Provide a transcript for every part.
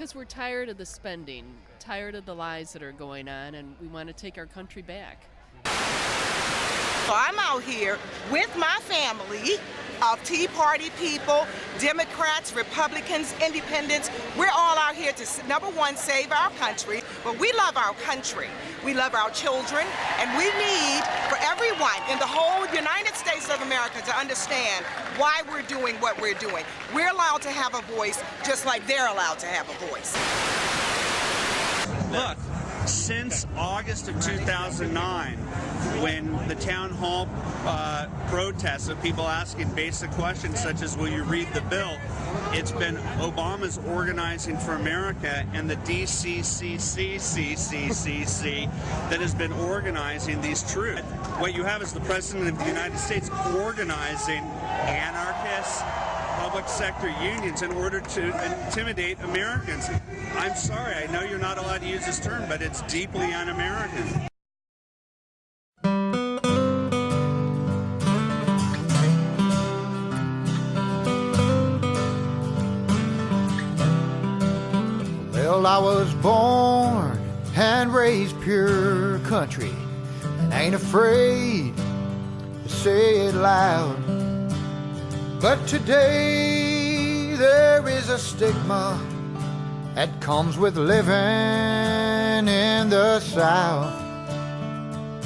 Because we're tired of the spending, tired of the lies that are going on, and we want to take our country back. So I'm out here with my family of Tea Party people, Democrats, Republicans, Independents. We're all out here to, number one, save our country, but we love our country. We love our children, and we need for everyone in the whole United States of America to understand why we're doing what we're doing. We're allowed to have a voice just like they're allowed to have a voice. Look, since August of 2009, when the town hall protests of people asking basic questions such as, will you read the bill, it's been Obama's Organizing for America and the DCCCCCCC that has been organizing these troops. What you have is the President of the United States organizing anarchists, public sector unions in order to intimidate Americans. I'm sorry, I know you're not allowed to use this term, but it's deeply un-American. Well, I was born and raised pure country, and ain't afraid to say it loud. But today there is a stigma that comes with living in the South.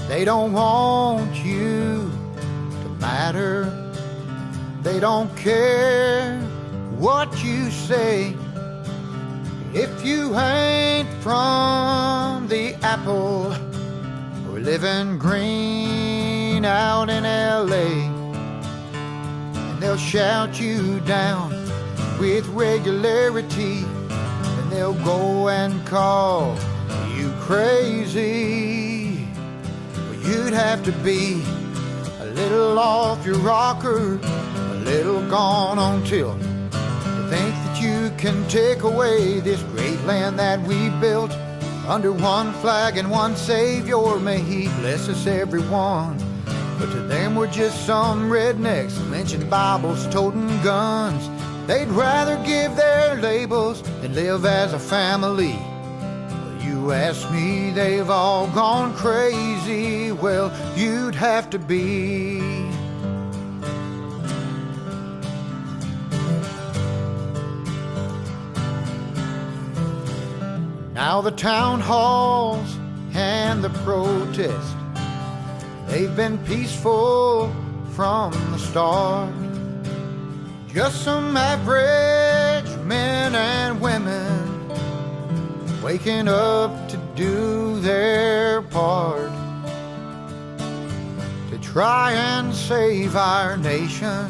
They don't want you to matter. They don't care what you say. If you ain't from the apple or living green out in LA, and they'll shout you down with regularity, and they'll go and call you crazy. Well, you'd have to be a little off your rocker, a little gone on tilt, to think that you can take away this great land that we built under one flag and one Savior. May He bless us everyone. But to them we're just some rednecks lynching Bibles, toting guns. They'd rather give their labels than live as a family. Well, you ask me, they've all gone crazy. Well, you'd have to be. Now the town halls and the protests, they've been peaceful from the start. Just some average men and women waking up to do their part to try and save our nation,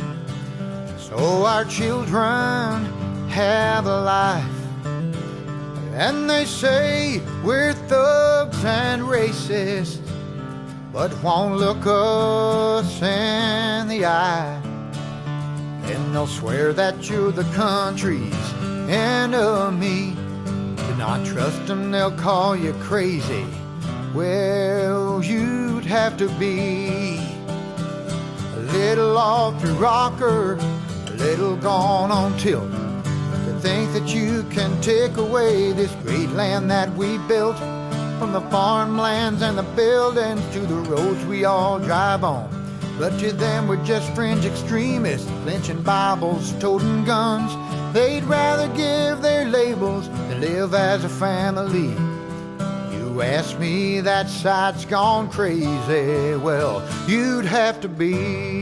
so our children have a life. And they say we're thugs and racists, but won't look us in the eye. And they'll swear that you're the country's enemy. Do not trust them, they'll call you crazy. Well, you'd have to be a little off your rocker, a little gone on tilt, to think that you can take away this great land that we built, from the farmlands and the buildings to the roads we all drive on. But to them we're just fringe extremists, lynching Bibles, toting guns. They'd rather give their labels than live as a family. You ask me, that side's gone crazy. Well, you'd have to be.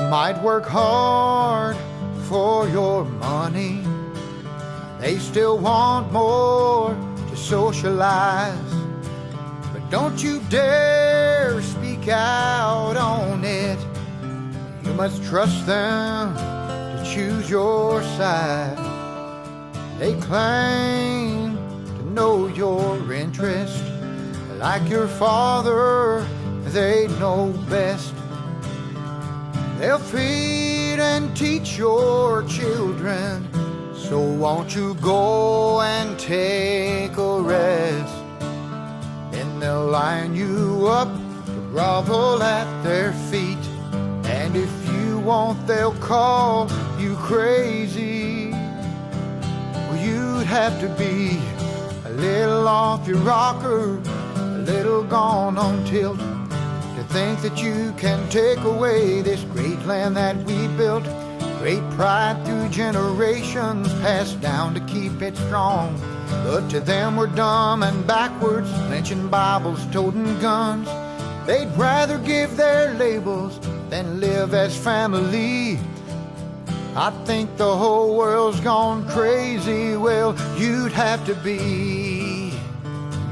Might work hard for your money, they still want more to socialize. But don't you dare speak out on it. You must trust them to choose your side. They claim to know your interest, like your father, they know best. They'll feed and teach your children. So won't you go and take a rest? Then they'll line you up to grovel at their feet. And if you won't, they'll call you crazy. Well, you'd have to be a little off your rocker, a little gone on tilt, to think that you can take away this great land that we built. Great pride through generations passed down to keep it strong. But to them we're dumb and backwards, lynching Bibles, toting guns. They'd rather give their labels than live as family. I think the whole world's gone crazy. Well, you'd have to be.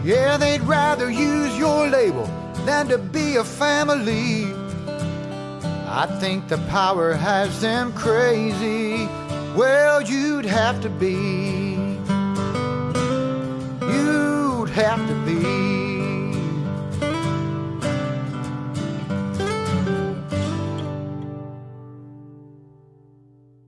Yeah, they'd rather use your label than to be a family. I think the power has them crazy. Well, you'd have to be. You'd have to be.